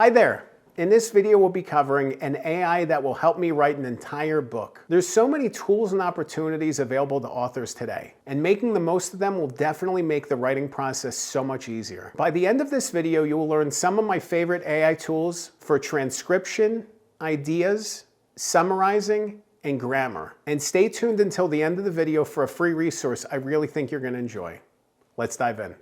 Hi there. In this video, we'll be covering an AI that will help me write an entire book. There's so many tools and opportunities available to authors today, and making the most of them will definitely make the writing process so much easier. By the end of this video, you will learn some of my favorite AI tools for transcription, ideas, summarizing, and grammar. And stay tuned until the end of the video for a free resource I really think you're going to enjoy. Let's dive in.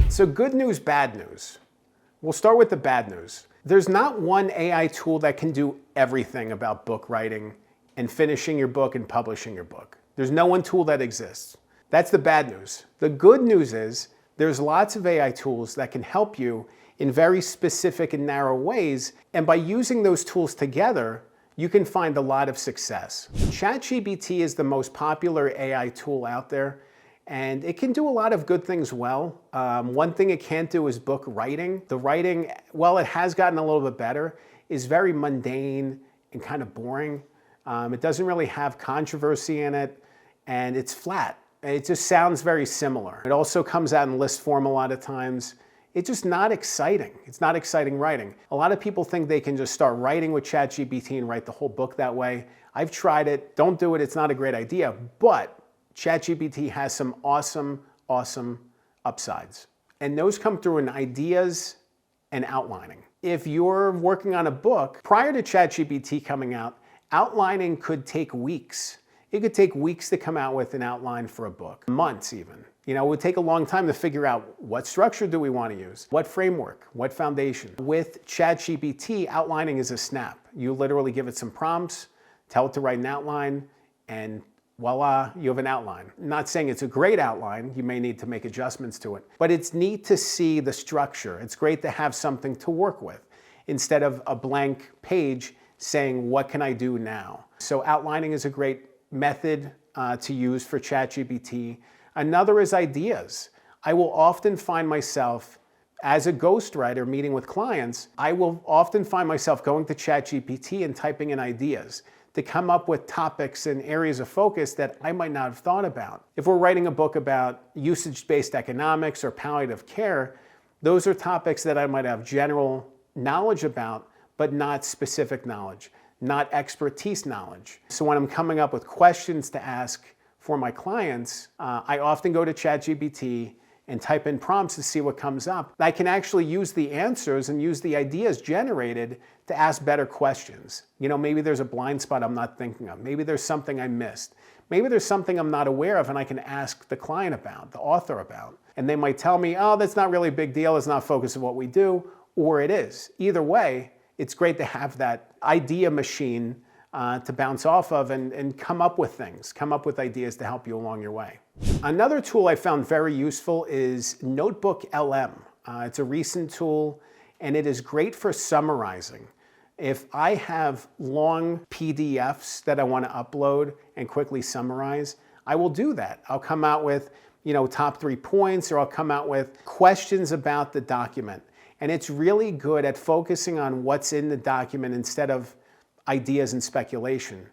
So good news, bad news. We'll start with the bad news. There's not one AI tool that can do everything about book writing and finishing your book and publishing your book. There's no one tool that exists. That's the bad news. The good news is there's lots of AI tools that can help you in very specific and narrow ways, and by using those tools together, you can find a lot of success. ChatGPT is the most popular AI tool out there, and it can do a lot of good things well. One thing it can't do is book writing. The writing, while it has gotten a little bit better, is very mundane and kind of boring. It doesn't really have controversy in it, and it's flat. It just sounds very similar. It also comes out in list form a lot of times. It's just not exciting. It's not exciting writing. A lot of people think they can just start writing with ChatGPT and write the whole book that way. I've tried it. Don't do it. It's not a great idea, but ChatGPT has some awesome upsides. And those come through in ideas and outlining. If you're working on a book, prior to ChatGPT coming out, outlining could take weeks. It could take weeks to come out with an outline for a book, months even. You know, it would take a long time to figure out what structure do we want to use, what framework, what foundation. With ChatGPT, outlining is a snap. You literally give it some prompts, tell it to write an outline, and voila, you have an outline. I'm not saying it's a great outline. You may need to make adjustments to it, but it's neat to see the structure. It's great to have something to work with instead of a blank page saying, what can I do now? So outlining is a great method to use for ChatGPT. Another is ideas. I will often find myself, as a ghostwriter meeting with clients, I will often find myself going to ChatGPT and typing in ideas to come up with topics and areas of focus that I might not have thought about. If we're writing a book about usage-based economics or palliative care, those are topics that I might have general knowledge about, but not specific knowledge, not expertise knowledge. So when I'm coming up with questions to ask for my clients, I often go to ChatGPT and type in prompts to see what comes up. I can actually use the answers and use the ideas generated to ask better questions. You know, maybe there's a blind spot I'm not thinking of. Maybe there's something I missed. Maybe there's something I'm not aware of and I can ask the client about, the author about. And they might tell me, oh, that's not really a big deal. It's not focus of what we do, or it is. Either way, it's great to have that idea machine to bounce off of and come up with things, come up with ideas to help you along your way. Another tool I found very useful is NotebookLM. It's a recent tool and it is great for summarizing. If I have long PDFs that I want to upload and quickly summarize, I will do that. I'll come out with, top 3 points, or I'll come out with questions about the document. And it's really good at focusing on what's in the document instead of ideas and speculation.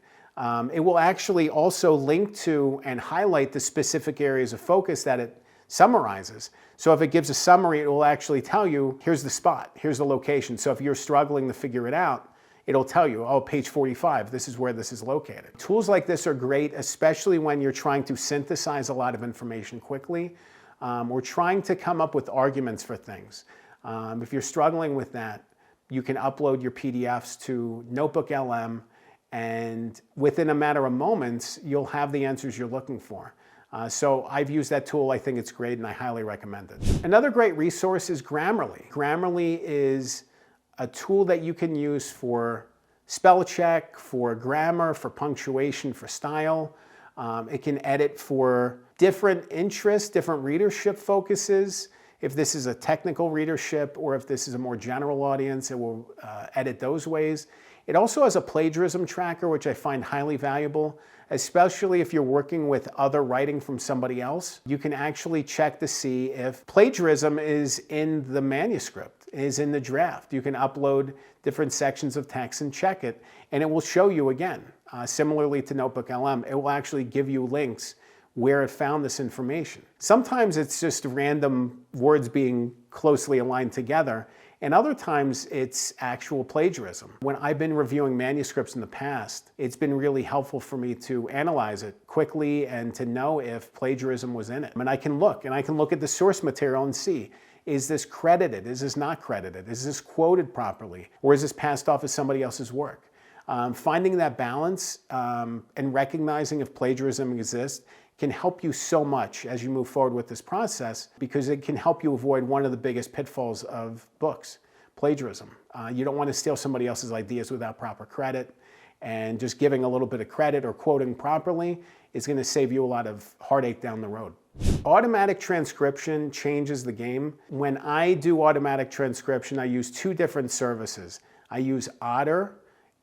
It will actually also link to and highlight the specific areas of focus that it summarizes. So if it gives a summary, it will actually tell you, here's the spot, here's the location. So if you're struggling to figure it out, it'll tell you, oh, page 45, this is where this is located. Tools like this are great, especially when you're trying to synthesize a lot of information quickly, or trying to come up with arguments for things. If you're struggling with that, you can upload your PDFs to NotebookLM, and within a matter of moments, you'll have the answers you're looking for. So I've used that tool. I think it's great, and I highly recommend it. Another great resource is Grammarly. Grammarly is a tool that you can use for spell check, for grammar, for punctuation, for style. It can edit for different interests, different readership focuses. If this is a technical readership or if this is a more general audience, it will edit those ways. It also has a plagiarism tracker, which I find highly valuable, especially if you're working with other writing from somebody else. You can actually check to see if plagiarism is in the manuscript, is in the draft. You can upload different sections of text and check it, and it will show you again. Similarly to NotebookLM, it will actually give you links where it found this information. Sometimes it's just random words being closely aligned together, and other times it's actual plagiarism. When I've been reviewing manuscripts in the past, it's been really helpful for me to analyze it quickly and to know if plagiarism was in it. And I can look at the source material and see, is this credited? Is this not credited? Is this quoted properly? Or is this passed off as somebody else's work? Finding that balance and recognizing if plagiarism exists can help you so much as you move forward with this process, because it can help you avoid one of the biggest pitfalls of books, plagiarism. You don't want to steal somebody else's ideas without proper credit, and just giving a little bit of credit or quoting properly is going to save you a lot of heartache down the road. Automatic transcription changes the game. When I do automatic transcription, I use two different services. I use Adhere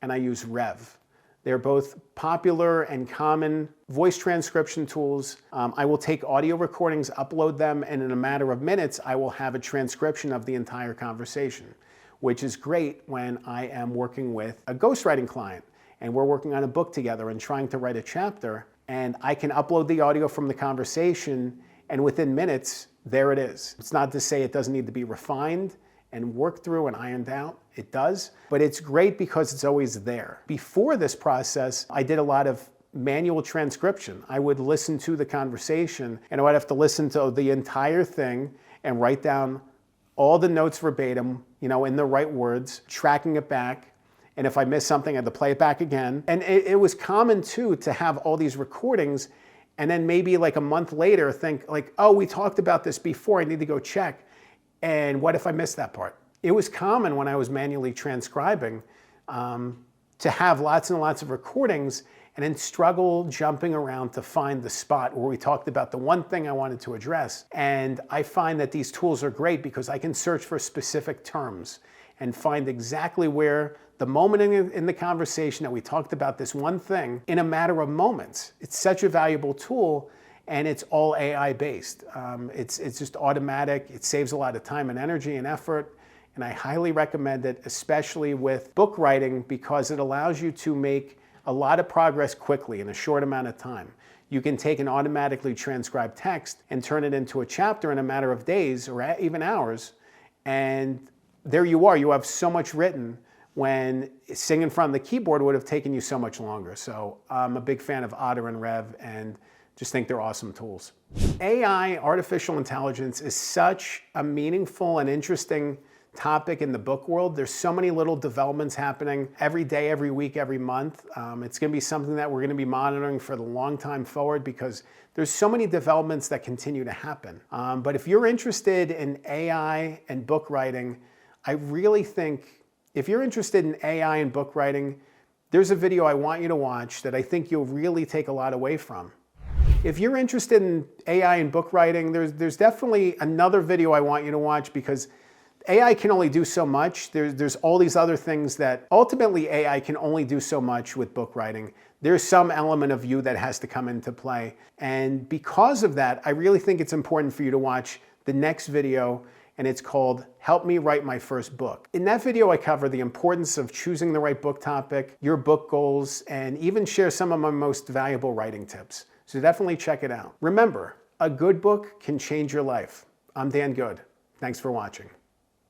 and I use Rev. They're both popular and common voice transcription tools. I will take audio recordings, upload them, and in a matter of minutes, I will have a transcription of the entire conversation, which is great when I am working with a ghostwriting client and we're working on a book together and trying to write a chapter, and I can upload the audio from the conversation, and within minutes, there it is. It's not to say it doesn't need to be refined and worked through and ironed out. It does, but it's great because it's always there. Before this process, I did a lot of manual transcription. I would listen to the conversation and I would have to listen to the entire thing and write down all the notes verbatim, in the right words, tracking it back. And if I missed something, I had to play it back again. And it was common too to have all these recordings and then maybe like a month later think like, oh, we talked about this before, I need to go check. And what if I missed that part? It was common when I was manually transcribing to have lots and lots of recordings and then struggle jumping around to find the spot where we talked about the one thing I wanted to address. And I find that these tools are great because I can search for specific terms and find exactly where the moment in the conversation that we talked about this one thing in a matter of moments. It's such a valuable tool. And it's all AI based. It's just automatic. It saves a lot of time and energy and effort. And I highly recommend it, especially with book writing, because it allows you to make a lot of progress quickly in a short amount of time. You can take an automatically transcribed text and turn it into a chapter in a matter of days or even hours. And there you are. You have so much written when sitting in front of the keyboard would have taken you so much longer. So I'm a big fan of Adhere and Rev, and just think they're awesome tools. AI, artificial intelligence, is such a meaningful and interesting topic in the book world. There's so many little developments happening every day, every week, every month. It's going to be something that we're going to be monitoring for the long time forward because there's so many developments that continue to happen. But if you're interested in AI and book writing, I really think if you're interested in AI and book writing, there's a video I want you to watch that I think you'll really take a lot away from. If you're interested in AI and book writing, there's definitely another video I want you to watch because AI can only do so much. There's all these other things that ultimately AI can only do so much with book writing. There's some element of you that has to come into play. And because of that, I really think it's important for you to watch the next video, and it's called Help Me Write My First Book. In that video, I cover the importance of choosing the right book topic, your book goals, and even share some of my most valuable writing tips. So definitely check it out. Remember, a good book can change your life. I'm Dan Good. Thanks for watching.